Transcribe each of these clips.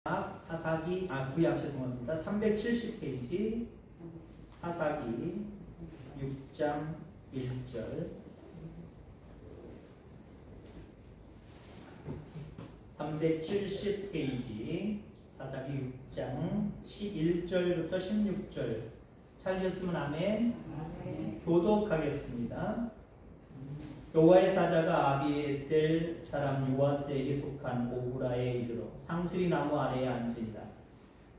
사사기, 구약 죄송합니다. 370페이지 사사기 6장 1절 370페이지 사사기 6장 11절부터 16절 찾으셨으면 아멘. 교독하겠습니다. 여호와의 사자가 아비에셀 사람 요아스에게 속한 오브라에 이르러 상수리 나무 아래에 앉으니라.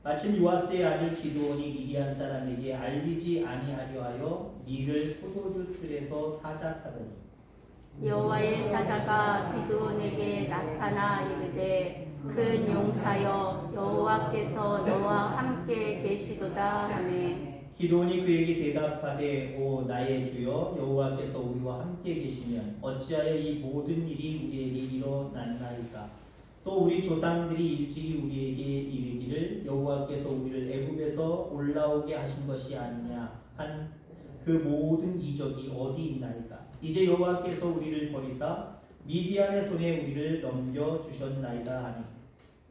마침 요아스의 아들 기드온이 미디안 사람에게 알리지 아니하려 하여 밀을 포도주 틀에서 타작하더니 여호와의 사자가 기드온에게 나타나 이르되 큰 용사여 여호와께서 너와 함께 계시도다 하매 기드온이 그에게 대답하되 오 나의 주여 여호와께서 우리와 함께 계시면 어찌하여 이 모든 일이 우리에게 일어났나이까. 또 우리 조상들이 일찍이 우리에게 이르기를 여호와께서 우리를 애굽에서 올라오게 하신 것이 아니냐 한 그 모든 이적이 어디 있나이까. 이제 여호와께서 우리를 버리사 미디안의 손에 우리를 넘겨주셨나이다 하니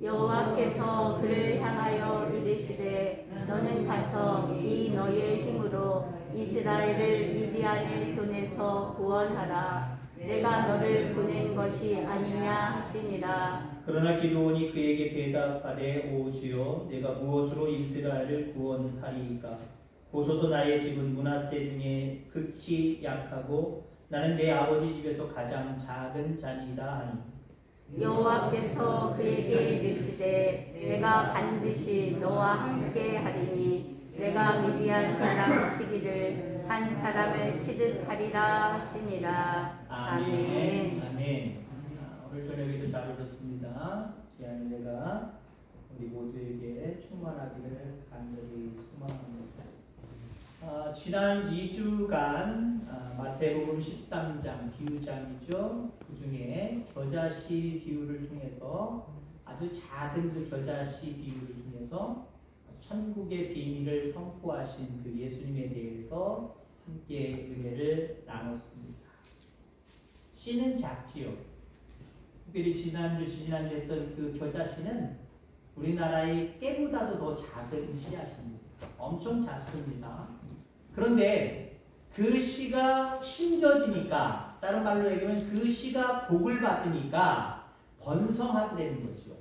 여호와께서 그를 향하여 이르시되 너는 가서 이 너의 힘으로 이스라엘을 미디안의 손에서 구원하라. 내가 너를 보낸 것이 아니냐 하시니라. 그러나 기드온이 그에게 대답하되 오 주여 내가 무엇으로 이스라엘을 구원하리이까. 보소서 나의 집은 므낫세 중에 극히 약하고 나는 내 아버지 집에서 가장 작은 자니이다 하니 여호와께서 그에게 이르시되 내가 반드시 너와 함께 하리니 내가 미디안 사람 치기를 한 사람을 치듯 하리라 하시니라. 아멘. 아멘. 오늘 저녁에도 잘 오셨습니다. 귀한 은혜가 우리 모두에게 충만하기를 간절히 소망합니다. 지난 2주간 마태복음 13장 비유장이죠. 그 중에 겨자씨 비유를 통해서 아주 작은 그 겨자씨 비유를 통해서 천국의 비밀을 선포하신 그 예수님에 대해서 함께 은혜를 나눴습니다. 씨는 작지요. 특별히 지난주 했던 그 겨자씨는 우리나라의 깨보다도 더 작은 씨앗입니다. 엄청 작습니다. 그런데 그 씨가 심겨지니까, 다른 말로 얘기하면 그 씨가 복을 받으니까 번성하더라는 거죠.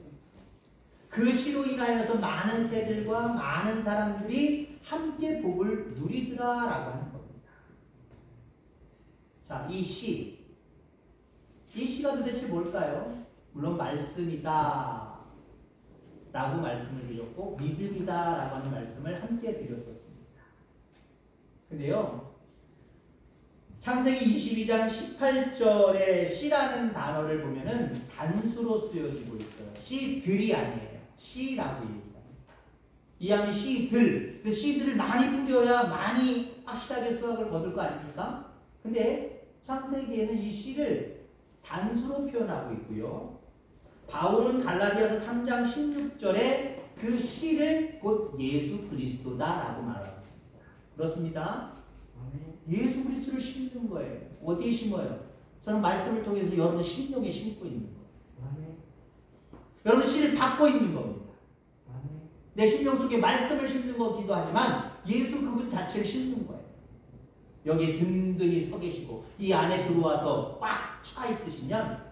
그 씨로 인하여서 많은 새들과 많은 사람들이 함께 복을 누리더라라고 하는 겁니다. 자, 이 씨가 도대체 뭘까요? 물론 말씀이다 라고 말씀을 드렸고 믿음이다 라고 하는 말씀을 함께 드렸었습니다. 근데요, 창세기 22장 18절에 씨라는 단어를 보면은 단수로 쓰여지고 있어요. 씨들이 아니에요. 씨라고 얘기합니다. 이하면 씨들. 그 씨들을 많이 뿌려야 많이 확실하게 수확을 거둘 거 아닙니까? 근데 창세기에는 이 씨를 단수로 표현하고 있고요. 바울은 갈라디아서 3장 16절에 그 씨를 곧 예수 그리스도다라고 말하고 있습니다. 그렇습니다. 예수 그리스도를 심는 거예요. 어디에 심어요? 저는 말씀을 통해서 여러분 심령에 심고 있는 거예요. 여러분 씨를 받고 있는 겁니다. 내 심령 속에 말씀을 심는 거기도 하지만 예수 그분 자체를 심는 거예요. 여기에 든든히 서 계시고 이 안에 들어와서 꽉 차 있으시면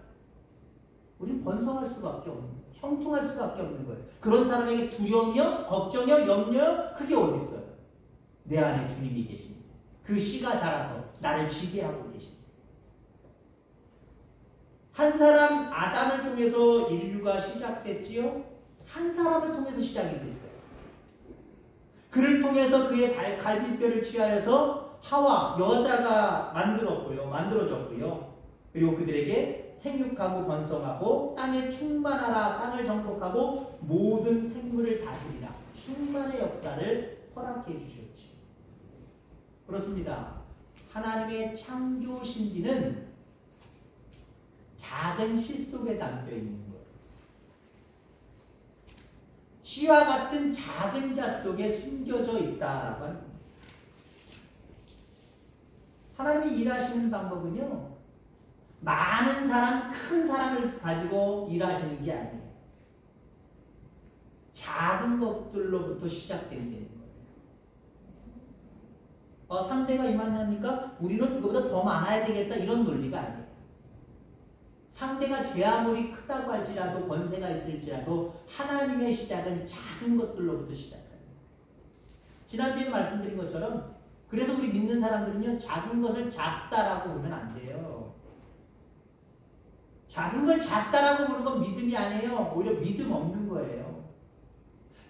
우리는 번성할 수밖에 없는 거예요. 형통할 수밖에 없는 거예요. 그런 사람에게 두려움이요, 걱정이요, 염려요, 그게 어디 있어요? 내 안에 주님이 계십니다. 그 씨가 자라서 나를 지배하고 계십니다. 한 사람 아담을 통해서 인류가 시작됐지요. 한 사람을 통해서 시작이 됐어요. 그를 통해서 그의 갈비뼈를 취하여서 하와 여자가 만들어졌고요. 그리고 그들에게 생육하고 번성하고 땅에 충만하라, 땅을 정복하고 모든 생물을 다스리라, 충만의 역사를 허락해 주셨죠. 그렇습니다. 하나님의 창조 신비는 작은 씨 속에 담겨 있는 거예요. 씨와 같은 작은 자 속에 숨겨져 있다라고 하는 겁니다. 하나님이 일하시는 방법은요, 많은 사람, 큰 사람을 가지고 일하시는 게 아니에요. 작은 것들로부터 시작된다는 거예요. 상대가 이만하니까 우리는 그보다 더 많아야 되겠다 이런 논리가 아니에요. 상대가 제 아무리 크다고 할지라도 권세가 있을지라도 하나님의 시작은 작은 것들로부터 시작합니다. 지난주에 말씀드린 것처럼 그래서 우리 믿는 사람들은요 작은 것을 작다라고 보면 안 돼요. 작은 걸 작다라고 보는 건 믿음이 아니에요. 오히려 믿음 없는 거예요.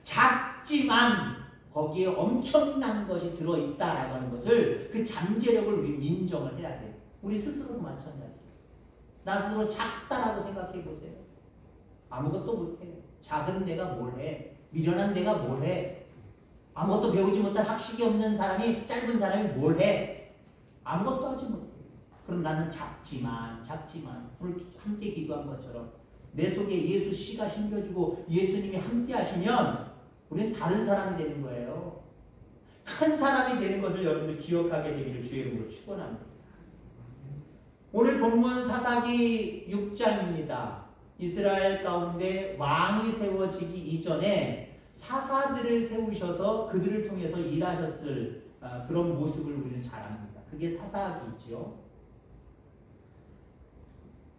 작지만 거기에 엄청난 것이 들어있다라고 하는 것을 그 잠재력을 우리 인정을 해야 돼요. 우리 스스로도 마찬가지예요. 나 스스로 작다라고 생각해 보세요. 아무것도 못해. 작은 내가 뭘 해? 미련한 내가 뭘 해? 아무것도 배우지 못한 학식이 없는 사람이 짧은 사람이 뭘 해? 아무것도 하지 못해. 그럼 나는 작지만 오늘 함께 기도한 것처럼 내 속에 예수 씨가 심겨주고 예수님이 함께 하시면 우리는 다른 사람이 되는 거예요. 큰 사람이 되는 것을 여러분들 기억하게 되기를 주의 이름으로 축원합니다. 오늘 본문 사사기 6장입니다. 이스라엘 가운데 왕이 세워지기 이전에 사사들을 세우셔서 그들을 통해서 일하셨을 그런 모습을 우리는 잘 압니다. 그게 사사기이지요.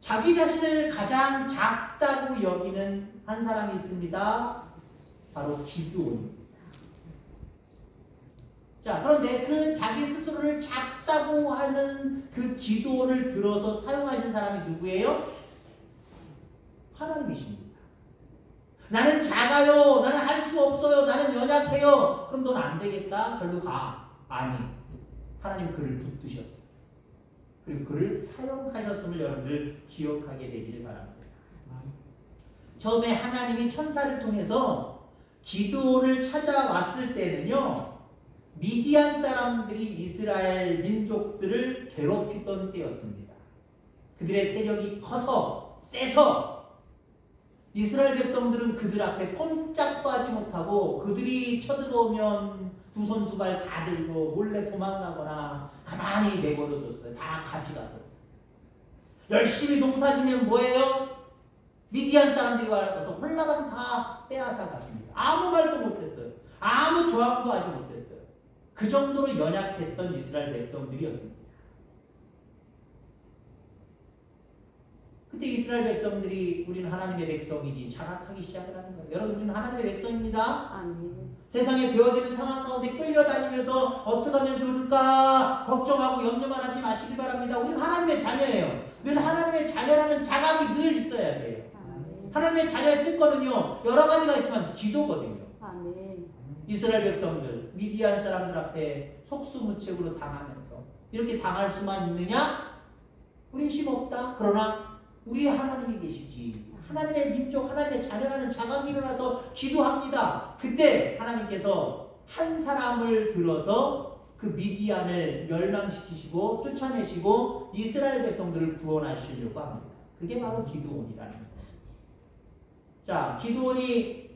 자기 자신을 가장 작다고 여기는 한 사람이 있습니다. 바로 기드온입니다. 자, 그런데 그 자기 스스로를 작다고 하는 그 기드온을 들어서 사용하신 사람이 누구예요? 하나님이십니다. 나는 작아요. 나는 할 수 없어요. 나는 연약해요. 그럼 넌 안 되겠다. 절로 가. 아니, 하나님 그를 붙드셨어요. 그리고 그를 사용하셨음을 여러분들 기억하게 되기를 바랍니다. 처음에 하나님이 천사를 통해서 기드온을 찾아왔을 때는요, 미디안 사람들이 이스라엘 민족들을 괴롭히던 때였습니다. 그들의 세력이 커서 세서 이스라엘 백성들은 그들 앞에 꼼짝도 하지 못하고 그들이 쳐들어오면 두 손 두 발 다 들고 몰래 도망가거나 가만히 내버려뒀어요. 다 가져가고. 열심히 농사지면 뭐예요? 미디안 사람들이 와서 홀라당 다 빼앗아 갔습니다. 아무 말도 못했어요. 아무 저항도 하지 못했어요. 그 정도로 연약했던 이스라엘 백성들이었습니다. 그때 이스라엘 백성들이 우리는 하나님의 백성이지 자각하기 시작을 하는 거예요. 여러분, 우리는 하나님의 백성입니다. 아멘. 세상에 되어지는 상황 가운데 끌려다니면서 어떻게 하면 좋을까 걱정하고 염려만 하지 마시기 바랍니다. 우리는 하나님의 자녀예요. 늘 하나님의 자녀라는 자각이 늘 있어야 돼요. 아멘. 하나님의 자녀의 특권은요 여러 가지가 있지만 기도거든요. 아멘. 이스라엘 백성들 미디안 사람들 앞에 속수무책으로 당하면서 이렇게 당할 수만 있느냐? 우린 힘없다. 그러나 우리 하나님이 계시지. 하나님의 민족, 하나님의 자녀라는 자각이 일어나서 기도합니다. 그때 하나님께서 한 사람을 들어서 그 미디안을 멸망시키시고 쫓아내시고 이스라엘 백성들을 구원하시려고 합니다. 그게 바로 기드온이라는 거예요. 자, 기드온이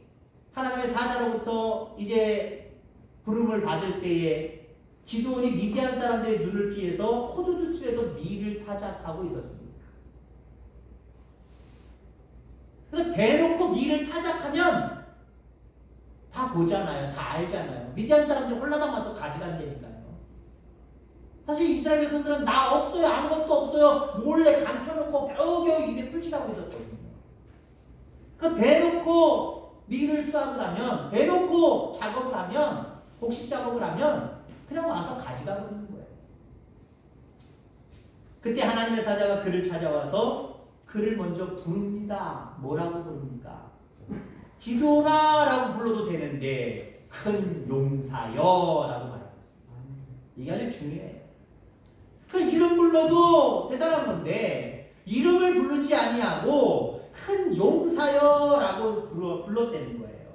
하나님의 사자로부터 이제 부름을 받을 때에 기드온이 미디안 사람들의 눈을 피해서 포도주출에서 밀을 타작하고 있었습니다. 그래서 대놓고 밀을 타작하면 다 보잖아요. 다 알잖아요. 미디안 사람들이 홀라당 와서 가져간다니까요. 사실 이스라엘 백성들은 나 없어요. 아무것도 없어요. 몰래 감춰놓고 겨우겨우 입에 풀칠하고 있었거든요. 그 대놓고 밀을 수확을 하면, 대놓고 작업을 하면, 곡식 작업을 하면 그냥 와서 가져가 버리는 거예요. 그때 하나님의 사자가 그를 찾아와서 그를 먼저 부릅니다. 뭐라고 부릅니까? 기도나 라고 불러도 되는데 큰 용사여 라고 말하겠습니다. 이게 아주 중요해요. 그 이름 불러도 대단한 건데 이름을 부르지 아니하고 큰 용사여 라고 불렀다는 거예요.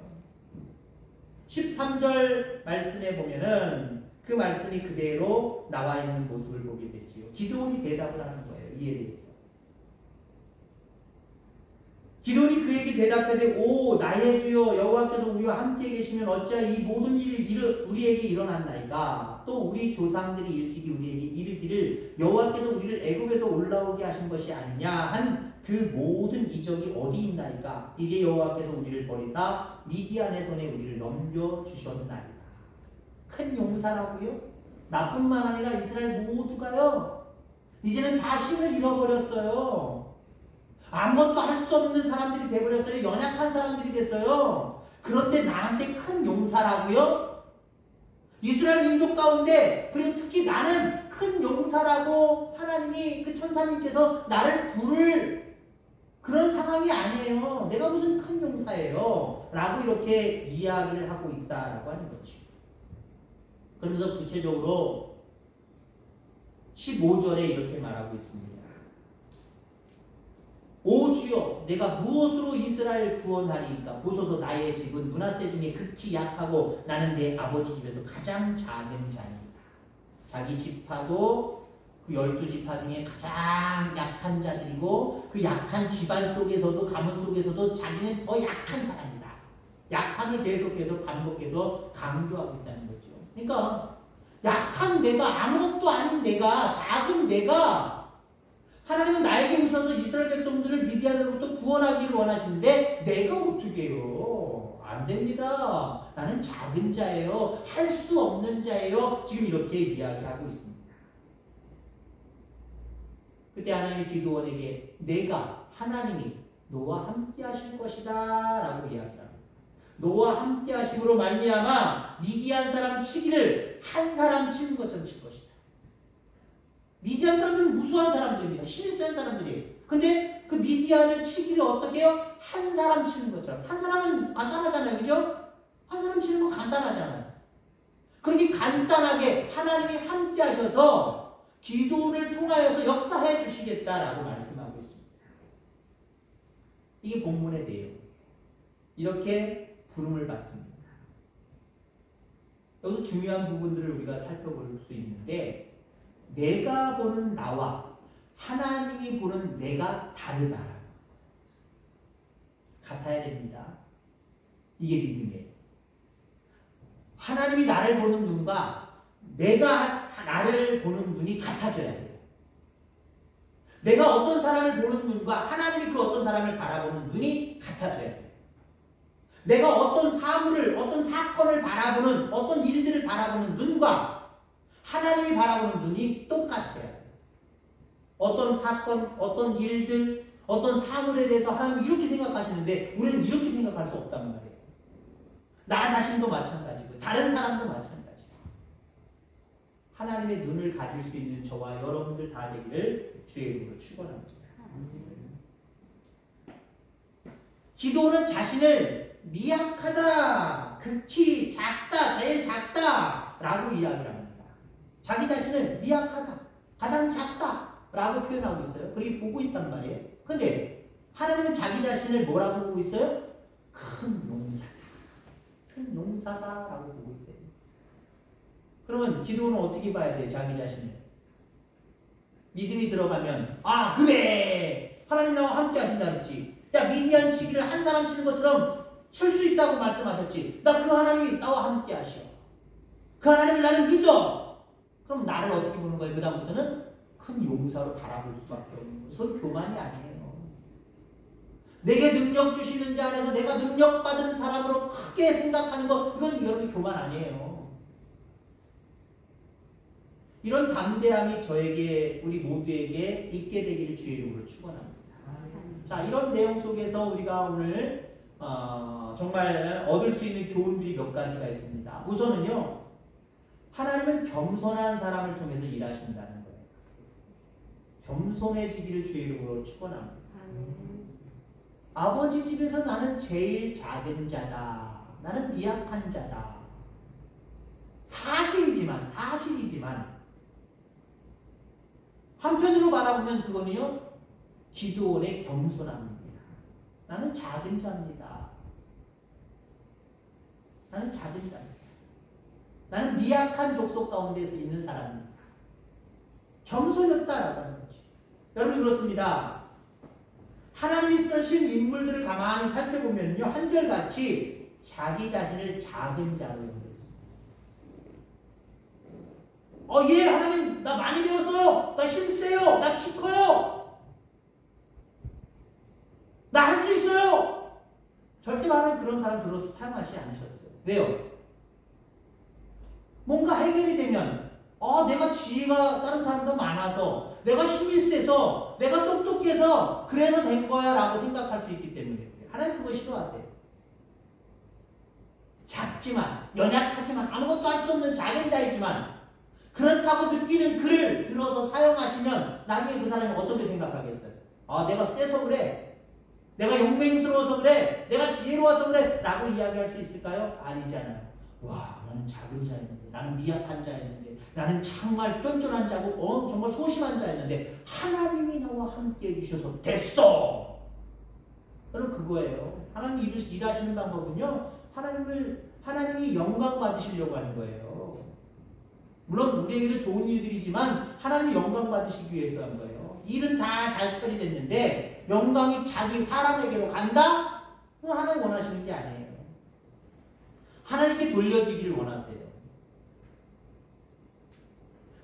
13절 말씀에 보면은 그 말씀이 그대로 나와 있는 모습을 보게 되지요. 기드온이 대답을 하는 거예요. 이에 대해서. 기드온이 그에게 대답하되 오 나의 주여 여호와께서 우리와 함께 계시면 어찌하여 이 모든 일이 우리에게 일어났나이까. 또 우리 조상들이 일찍이 우리에게 이르기를 여호와께서 우리를 애굽에서 올라오게 하신 것이 아니냐 한 그 모든 이적이 어디 있나이까? 이제 여호와께서 우리를 버리사 미디안의 손에 우리를 넘겨주셨나이다. 큰 용사라고요? 나뿐만 아니라 이스라엘 모두가요. 이제는 다 힘을 잃어버렸어요. 아무것도 할 수 없는 사람들이 되어버렸어요. 연약한 사람들이 됐어요. 그런데 나한테 큰 용사라고요? 이스라엘 민족 가운데 그리고 특히 나는 큰 용사라고 하나님이 그 천사님께서 나를 부를 그런 상황이 아니에요. 내가 무슨 큰 용사예요. 라고 이렇게 이야기를 하고 있다라고 하는 거죠. 그러면서 구체적으로 15절에 이렇게 말하고 있습니다. 오 주여 내가 무엇으로 이스라엘 구원하리이까? 보소서 나의 집은 므낫세 중에 극히 약하고 나는 내 아버지 집에서 가장 작은 자입니다. 자기 지파도 그 12지파 중에 가장 약한 자들이고 그 약한 집안 속에서도 가문 속에서도 자기는 더 약한 사람이다. 약함을 계속해서 반복해서 강조하고 있다는 거죠. 그러니까 약한 내가, 아무것도 아닌 내가, 작은 내가 하나님은 나에게 오셔서 이스라엘 백성들을 미디안으로부터 구원하기를 원하시는데 내가 어떻게 해요? 안 됩니다. 나는 작은 자예요. 할 수 없는 자예요. 지금 이렇게 이야기하고 있습니다. 그때 하나님이 기드온에게 내가 하나님이 너와 함께 하실 것이다 라고 이야기합니다. 너와 함께 하심으로 말미암아 미디안 사람 치기를 한 사람 치는 것처럼 칠 것이다. 미디안 사람들은 무수한 사람들입니다. 실센 사람들이에요. 근데 그 미디안을 치기를 어떻게 해요? 한 사람 치는 것처럼. 한 사람은 간단하잖아요. 그죠? 한 사람 치는 거 간단하잖아요. 그렇게 간단하게 하나님이 함께 하셔서 기도를 통하여서 역사해 주시겠다라고 말씀하고 있습니다. 이게 본문의 내용. 이렇게 부름을 받습니다. 여기서 중요한 부분들을 우리가 살펴볼 수 있는데 내가 보는 나와 하나님이 보는 내가 다르다. 같아야 됩니다. 이게 믿음이에요. 하나님이 나를 보는 눈과 내가 나를 보는 눈이 같아져야 돼요. 내가 어떤 사람을 보는 눈과 하나님이 그 어떤 사람을 바라보는 눈이 같아져야 돼요. 내가 어떤 사물을, 어떤 사건을 바라보는, 어떤 일들을 바라보는 눈과 하나님이 바라보는 눈이 똑같아요. 어떤 사건, 어떤 일들, 어떤 사물에 대해서 하나님이 이렇게 생각하시는데 우리는 이렇게 생각할 수 없단 말이에요. 나 자신도 마찬가지고 다른 사람도 마찬가지고 하나님의 눈을 가질 수 있는 저와 여러분들 다 되기를 주의 이름으로 축원합니다. 기도는 자신을 미약하다, 극히 작다, 제일 작다 라고 이야기를 합니다. 자기 자신을 미약하다, 가장 작다 라고 표현하고 있어요. 그렇게 보고 있단 말이에요. 근데 하나님은 자기 자신을 뭐라고 보고 있어요? 큰 용사다. 큰 용사다 라고 보고 있대요. 그러면 기도는 어떻게 봐야 돼요? 자기 자신을. 믿음이 들어가면 아 그래! 하나님 나와 함께 하신다 그랬지. 야 미디안 치기를 한 사람 치는 것처럼 칠 수 있다고 말씀하셨지. 나 그 하나님이 나와 함께 하셔. 그 하나님을 나는 믿어. 그럼 나를 어떻게 보는 거예요? 그 다음부터는 큰 용사로 바라볼 수밖에 없는 거예요. 그건 교만이 아니에요. 내게 능력 주시는 자 안에서 내가 능력받은 사람으로 크게 생각하는 거 그건 여러분 교만 아니에요. 이런 담대함이 저에게 우리 모두에게 있게 되기를 주의 이름으로 축원합니다. 자, 이런 내용 속에서 우리가 오늘 정말 얻을 수 있는 교훈들이 몇 가지가 있습니다. 우선은요. 하나님은 겸손한 사람을 통해서 일하신다는 거예요. 겸손해지기를 주의 이름으로 축원합니다. 아버지 집에서 나는 제일 작은 자다. 나는 미약한 자다. 사실이지만 한편으로 바라보면 그거는요. 기도원의 겸손함입니다. 나는 작은 자입니다. 나는 작은 자입니다. 나는 미약한 족속 가운데서 있는 사람입니다. 겸손했다라고 하는 거죠. 여러분 그렇습니다. 하나님이 쓰신 인물들을 가만히 살펴보면요. 한결같이 자기 자신을 작은 자로 여겼어요. 예, 하나님 나 많이 배웠어요. 나 힘세요. 나 키 커요. 나 할 수 있어요. 절대 하나님 그런 사람 들어서 사용하시지 않으셨어요. 왜요? 뭔가 해결이 되면 내가 지혜가 다른 사람보다 많아서 내가 힘이 세서 내가 똑똑해서 그래서 된 거야 라고 생각할 수 있기 때문에 하나님 그거 싫어하세요. 작지만 연약하지만 아무것도 할 수 없는 작은 자이지만 그렇다고 느끼는 그를 들어서 사용하시면 나중에 그 사람이 어떻게 생각하겠어요? 내가 세서 그래, 내가 용맹스러워서 그래, 내가 지혜로워서 그래 라고 이야기할 수 있을까요? 아니잖아요. 와, 나는 작은 자였는데, 나는 미약한 자였는데, 나는 정말 쫀쫀한 자고 정말 소심한 자였는데 하나님이 나와 함께 해주셔서 됐어. 저는 그거예요. 하나님 일하시는 방법은요, 하나님이 영광 받으시려고 하는 거예요. 물론 우리에게도 좋은 일들이지만 하나님이 영광 받으시기 위해서 한 거예요. 일은 다 잘 처리됐는데 영광이 자기 사람에게로 간다? 그건 하나님 원하시는 게 아니에요. 하나님께 돌려지기를 원하세요.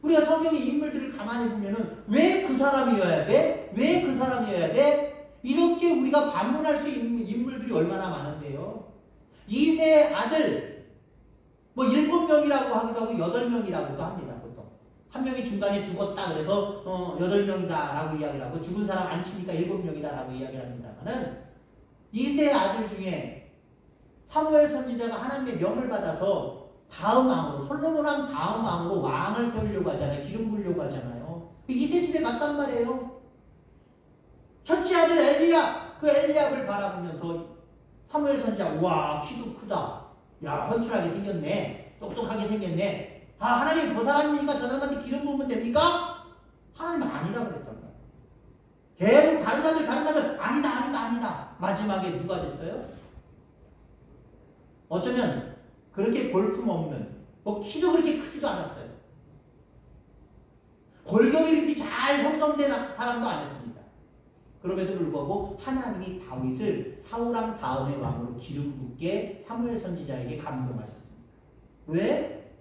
우리가 성경의 인물들을 가만히 보면은 왜 그 사람이어야 돼? 왜 그 사람이어야 돼? 이렇게 우리가 반문할 수 있는 인물들이 얼마나 많은데요. 이세의 아들 7명이라고 하기도 하고 8명이라고도 합니다. 보통 한 명이 중간에 죽었다 그래서 8명이다 라고 이야기를 하고 죽은 사람 안 치니까 7명이다 라고 이야기를 합니다만은 이세의 아들 중에 사무엘 선지자가 하나님의 명을 받아서 다음 왕으로 솔로몬 왕 다음 왕으로 왕을 세우려고 하잖아요. 기름 부으려고 하잖아요. 이세 집에 갔단 말이에요. 첫째 아들 엘리압, 그 엘리압을 바라보면서 사무엘 선지자, 와 키도 크다, 야 헌출하게 생겼네, 똑똑하게 생겼네, 하나님 저 사람이니까 저 사람한테 기름 부으면 됩니까? 하나님 아니라고 그랬단 말이에요. 계속 다른 아들 아니다 마지막에 누가 됐어요? 어쩌면 그렇게 볼품없는, 키도 그렇게 크지도 않았어요. 골격이 이렇게 잘 형성된 사람도 아니었습니다. 그럼에도 불구하고 하나님이 다윗을 사울왕 다음의 왕으로 기름 붓게 사무엘 선지자에게 감동하셨습니다. 왜?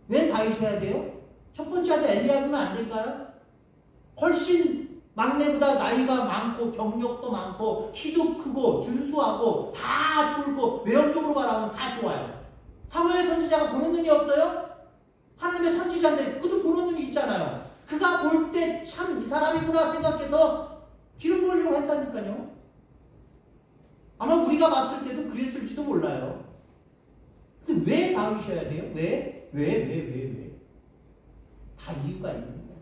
왜 다윗이 해야 돼요? 첫 번째 아들 엘리야보면 안 될까요? 훨씬 막내보다 나이가 많고 경력도 많고 키도 크고 준수하고 다 좋고 외형적으로 바라보면 다 좋아요. 사무엘 선지자가 보는 눈이 없어요? 하나님의 선지자인데 그도 보는 눈이 있잖아요. 그가 볼 때 참 이 사람이구나 생각해서 기름 부으려고 했다니까요. 아마 우리가 봤을 때도 그랬을지도 몰라요. 근데 왜 다윗이어야 돼요? 왜? 다 이유가 있는 거예요.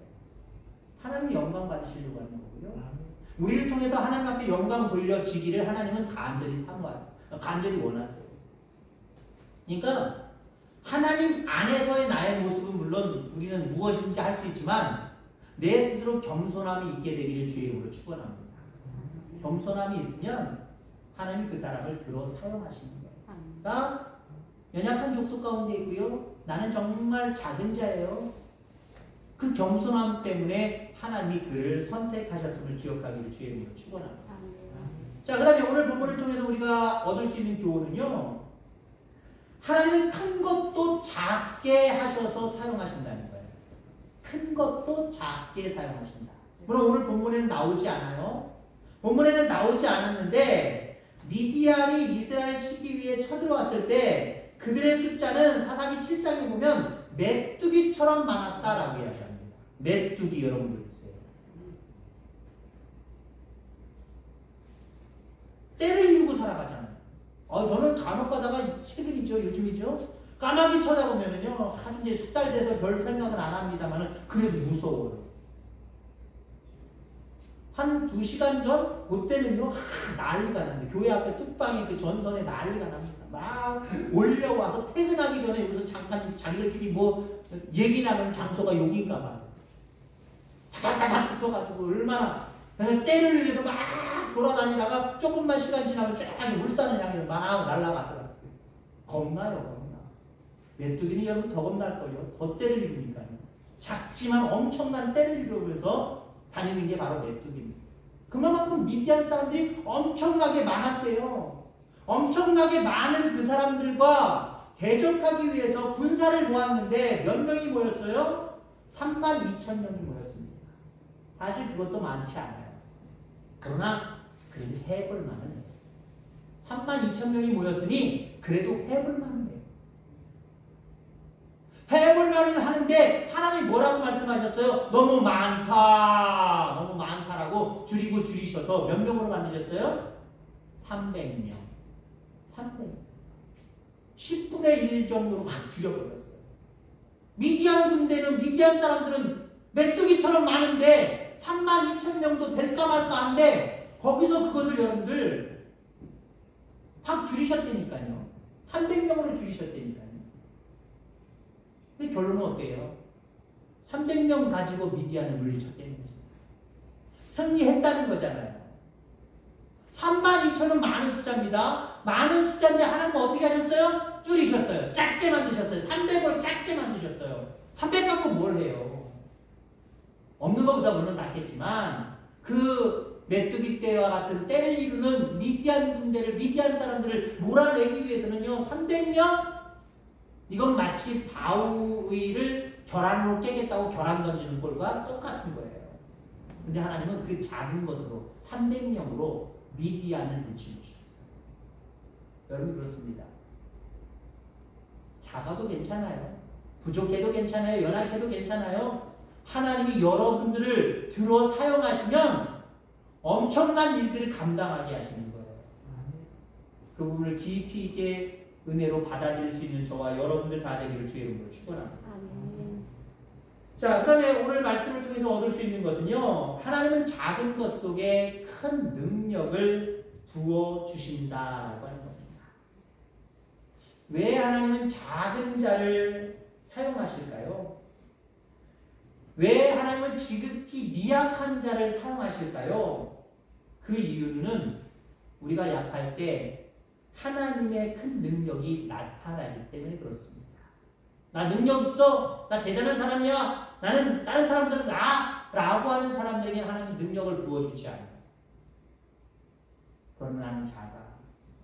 하나님 영광 받으시려고 하는 거고요. 우리를 통해서 하나님 앞에 영광 돌려지기를 하나님은 간절히 사모하세요. 간절히 원하세요. 그러니까 하나님 안에서의 나의 모습은 물론 우리는 무엇인지 할 수 있지만 내 스스로 겸손함이 있게 되기를 주의 이름으로 축원합니다. 겸손함이 있으면 하나님이 그 사람을 들어 사용하시는 거예요. 나 연약한 족속 가운데 있고요. 나는 정말 작은 자예요. 그 겸손함 때문에 하나님이 그를 선택하셨음을 기억하기를 주의 이름으로 축원합니다. 자, 그 다음에 오늘 본문을 통해서 우리가 얻을 수 있는 교훈은요. 하나님은 큰 것도 작게 하셔서 사용하신다는 거예요. 큰 것도 작게 사용하신다. 물론 오늘 본문에는 나오지 않아요. 본문에는 나오지 않았는데 미디안이 이스라엘을 치기 위해 쳐들어왔을 때 그들의 숫자는 사사기 7장에 보면 메뚜기처럼 많았다라고 이야기합니다. 메뚜기 여러분들 보세요. 때를 이루고 살아가잖아요. 저는 간혹 가다가 최근이죠, 요즘이죠. 까마귀 쳐다보면은요, 한 이제 숙달 돼서 별 생각은 안 합니다만은 그래도 무서워요. 한 2시간 전, 그때는요, 난리가 납니다. 교회 앞에 뚝방에 그 전선에 난리가 납니다. 막 올려와서 퇴근하기 전에 여기서 잠깐 자기들끼리 뭐 얘기 나눈 장소가 여기인가 봐요. 다다다닥 붙어가지고 얼마나, 그다음에 때를 위해서 막 돌아다니다가 조금만 시간 지나면 쫙 울산을 향해서 막 날아가더라고요. 겁나요, 겁나. 메뚜기는 여러분 더 겁날걸요. 더 때를 이루니까요. 작지만 엄청난 때를 이루면서 다니는 게 바로 메뚜기입니다. 그만큼 미디안 사람들이 엄청나게 많았대요. 엄청나게 많은 그 사람들과 대적하기 위해서 군사를 모았는데 몇 명이 모였어요? 32,000명이 모였습니다. 사실 그것도 많지 않아요. 그러나 그래도 해볼 만은 32,000명이 모였으니 그래도 해볼 만은 해요. 해볼 만은 하는데 하나님이 뭐라고 말씀하셨어요? 너무 많다. 너무 많다라고 줄이셔서 몇 명으로 만드셨어요? 300명. 300명. 10분의 1 정도로 확 줄여버렸어요. 미디안 군대는, 미디안 사람들은 메뚜기처럼 많은데 32,000명도 될까 말까 한데 거기서 그것을 여러분들 확 줄이셨다니까요. 300명으로 줄이셨다니까요. 근데 결론은 어때요? 300명 가지고 미디안을 물리쳤다는 거죠. 승리했다는 거잖아요. 32,000은 많은 숫자입니다. 많은 숫자인데 하나님은 어떻게 하셨어요? 줄이셨어요. 작게 만드셨어요. 300을 작게 만드셨어요. 300 갖고 뭘 해요? 없는 것보다 물론 낫겠지만 그 메뚜기 떼와 같은 때를 이루는 미디안 군대를, 미디안 사람들을 몰아내기 위해서는요, 300명? 이건 마치 바위를 계란으로 깨겠다고 계란 던지는 꼴과 똑같은 거예요. 근데 하나님은 그 작은 것으로 300명으로 미디안을 물리치셨어요. 여러분 그렇습니다. 작아도 괜찮아요. 부족해도 괜찮아요. 연약해도 괜찮아요. 하나님이 여러분들을 들어 사용하시면 엄청난 일들을 감당하게 하시는 거예요. 그 부분을 깊이 있게 은혜로 받아들일 수 있는 저와 여러분들 다 되기를 주의 이름으로 축원합니다. 자, 그 다음에 오늘 말씀을 통해서 얻을 수 있는 것은요, 하나님은 작은 것 속에 큰 능력을 부어 주신다라고 하는 겁니다. 왜 하나님은 작은 자를 사용하실까요? 왜 하나님은 지극히 미약한 자를 사용하실까요? 그 이유는 우리가 약할 때 하나님의 큰 능력이 나타나기 때문에 그렇습니다. 나 능력 있어? 나 대단한 사람이야? 나는 다른 사람들은 라고 하는 사람들에게 하나님 능력을 부어주지 않아요. 그러면 나는 작아.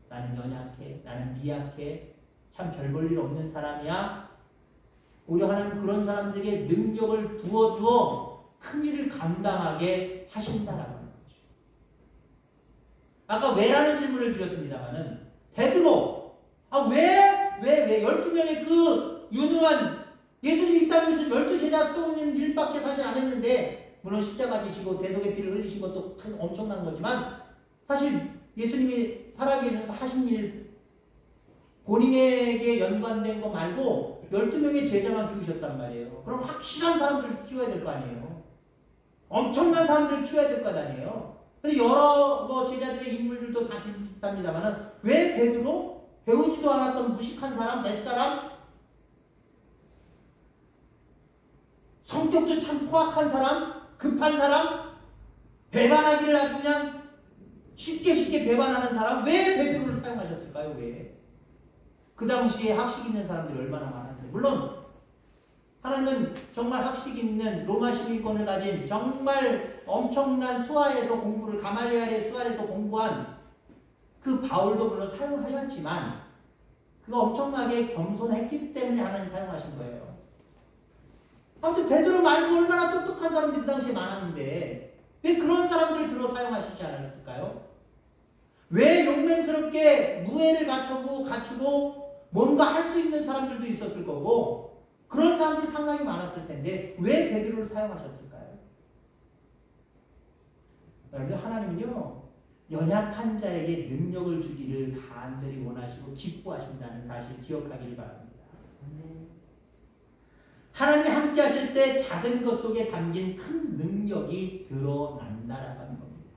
나는 연약해. 나는 미약해. 참 별 볼 일 없는 사람이야. 오히려 하나님 그런 사람들에게 능력을 부어주어 큰 일을 감당하게 하신다라고 하는 거죠. 아까 왜라는 질문을 드렸습니다만은 베드로, 왜 12명의 그 유능한 예수님이 이 땅에서 12제자 쏘는 일밖에 사실 안 했는데, 물론 십자가 지시고 대속의 피를 흘리신 것도 엄청난 거지만 사실 예수님이 살아계셔서 하신 일 본인에게 연관된 거 말고 12명의 제자만 키우셨단 말이에요. 그럼 확실한 사람들을 키워야 될 거 아니에요. 엄청난 사람들을 키워야 될 거 아니에요. 근데 여러 제자들의 인물들도 다 비슷비슷합니다만은 왜 베드로? 배우지도 않았던 무식한 사람, 뱃사람, 성격도 참 포악한 사람, 급한 사람, 배반하기를 아주 그냥 쉽게 배반하는 사람, 왜 베드로를 사용하셨을까요? 왜? 그 당시에 학식 있는 사람들이 얼마나 많았는데, 물론 하나님은 정말 학식 있는 로마 시민권을 가진 정말 엄청난 수하에서 공부를, 가말리엘의 수하에서 공부한 그 바울도 물론 사용하셨지만 그가 엄청나게 겸손했기 때문에 하나님 사용하신 거예요. 아무튼 베드로 말고 얼마나 똑똑한 사람들이 그 당시에 많았는데 왜 그런 사람들을 들어 사용하시지 않았을까요? 왜 용맹스럽게 무예를 갖추고 뭔가 할 수 있는 사람들도 있었을 거고 그런 사람들이 상당히 많았을 텐데 왜 베드로를 사용하셨을까요? 여러분, 하나님은요 연약한 자에게 능력을 주기를 간절히 원하시고 기뻐하신다는 사실 기억하기를 바랍니다. 하나님이 함께 하실 때 작은 것 속에 담긴 큰 능력이 드러난다라고 하는 겁니다.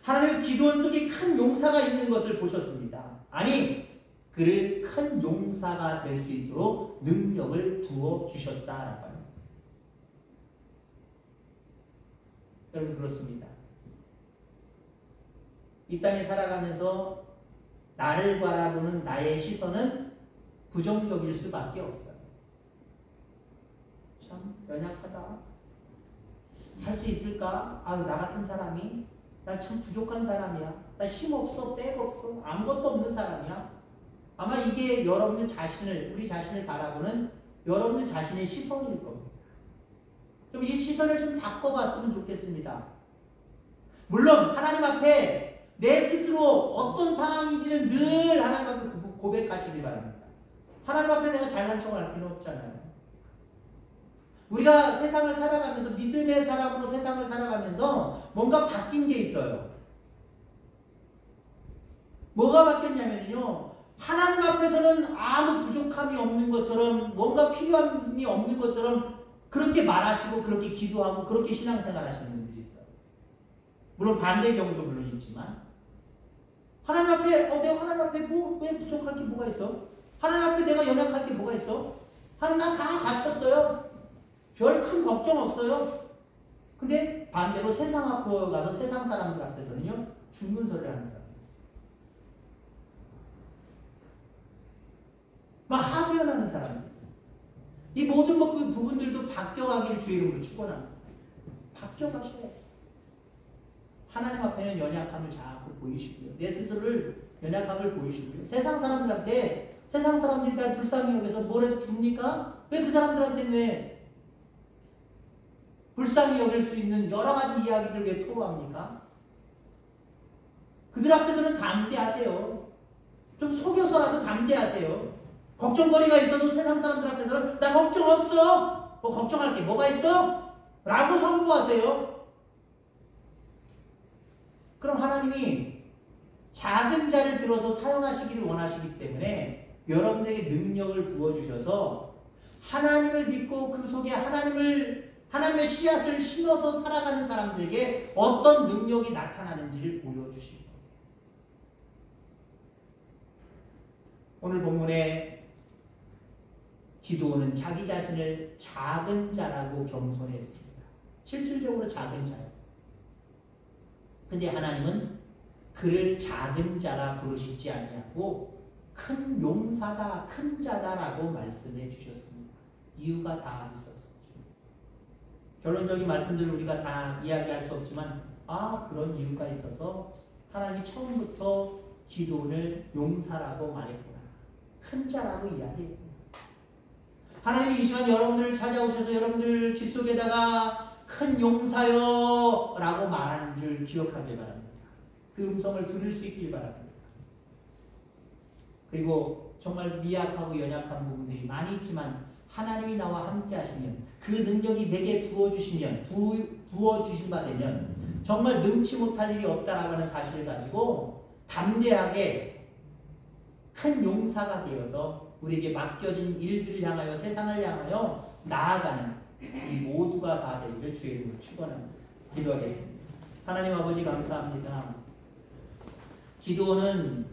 하나님은 기도원 속에 큰 용사가 있는 것을 보셨습니다. 아니, 그를 큰 용사가 될 수 있도록 능력을 부어주셨다라고 합니다. 여러분 그렇습니다. 이 땅에 살아가면서 나를 바라보는 나의 시선은 부정적일 수밖에 없어요. 참 연약하다. 할 수 있을까? 나 같은 사람이? 나 참 부족한 사람이야. 나 힘없어, 백 없어, 아무것도 없는 사람이야. 아마 이게 여러분들 자신을, 우리 자신을 바라보는 여러분들 자신의 시선일 겁니다. 좀 이 시선을 좀 바꿔봤으면 좋겠습니다. 물론 하나님 앞에 내 스스로 어떤 상황인지는 늘 하나님 앞에 고백하시기 바랍니다. 하나님 앞에 내가 잘난 척을 할 필요 없잖아요. 우리가 세상을 살아가면서 믿음의 사람으로 세상을 살아가면서 뭔가 바뀐 게 있어요. 뭐가 바뀌었냐면요. 하나님 앞에서는 아무 부족함이 없는 것처럼 뭔가 필요함이 없는 것처럼 그렇게 말하시고 그렇게 기도하고 그렇게 신앙생활 하시는 분들이 있어요. 물론 반대의 경우도 물론 있지만 하나님 앞에 내가 하나님 앞에 왜 부족할 게 뭐가 있어? 하나님 앞에 내가 연약할 게 뭐가 있어? 하나님 나 다 갖췄어요. 별 큰 걱정 없어요. 근데 반대로 세상 앞으로 가서 세상 사람들 앞에서는요 죽는 소리를 하는 사람이 있어요. 막 하소연하는 사람이 있어요. 이 모든 부분들도 바뀌어가기를 주의 이름으로 축원합니다. 바뀌어가셔야 돼요. 하나님 앞에는 연약함을 자꾸 보이시고요. 내 스스로를 연약함을 보이시고요. 세상 사람들한테 세상 사람들이 날 불쌍히 여겨서 뭘 해서 줍니까? 왜 그 사람들한테는 왜 불쌍히 여길 수 있는 여러 가지 이야기를 왜 토로합니까? 그들 앞에서는 담대하세요. 좀 속여서라도 담대하세요. 걱정거리가 있어도 세상 사람들 앞에서는 나 걱정 없어. 뭐 걱정할 게 뭐가 있어? 라고 선포하세요. 그럼 하나님이 작은 자를 들어서 사용하시기를 원하시기 때문에 여러분에게 능력을 부어주셔서 하나님을 믿고 그 속에 하나님의 씨앗을 심어서 살아가는 사람들에게 어떤 능력이 나타나는지를 보여주시고 오늘 본문에 기도는 자기 자신을 작은 자라고 겸손했습니다. 실질적으로 작은 자예요. 근데 하나님은 그를 작은 자라 부르시지 아니하고 큰 용사다, 큰 자다라고 말씀해 주셨습니다. 이유가 다 있었습니다. 결론적인 말씀들을 우리가 다 이야기할 수 없지만 그런 이유가 있어서 하나님이 처음부터 기도를 용사라고 말했구나. 큰 자라고 이야기했구나. 하나님이 이 시간 여러분들을 찾아오셔서 여러분들 집 속에다가 큰 용사요 라고 말하는 줄 기억하길 바랍니다. 그 음성을 들을 수 있길 바랍니다. 그리고 정말 미약하고 연약한 부분들이 많이 있지만 하나님이 나와 함께 하시면 그 능력이 내게 부어주시면 부어주신 바 되면 정말 능치 못할 일이 없다라고 하는 사실을 가지고 담대하게 큰 용사가 되어서 우리에게 맡겨진 일들을 향하여 세상을 향하여 나아가는 이 모두가 다 되기를 주의 이름으로 축원합니다. 기도하겠습니다. 하나님 아버지 감사합니다. 기도는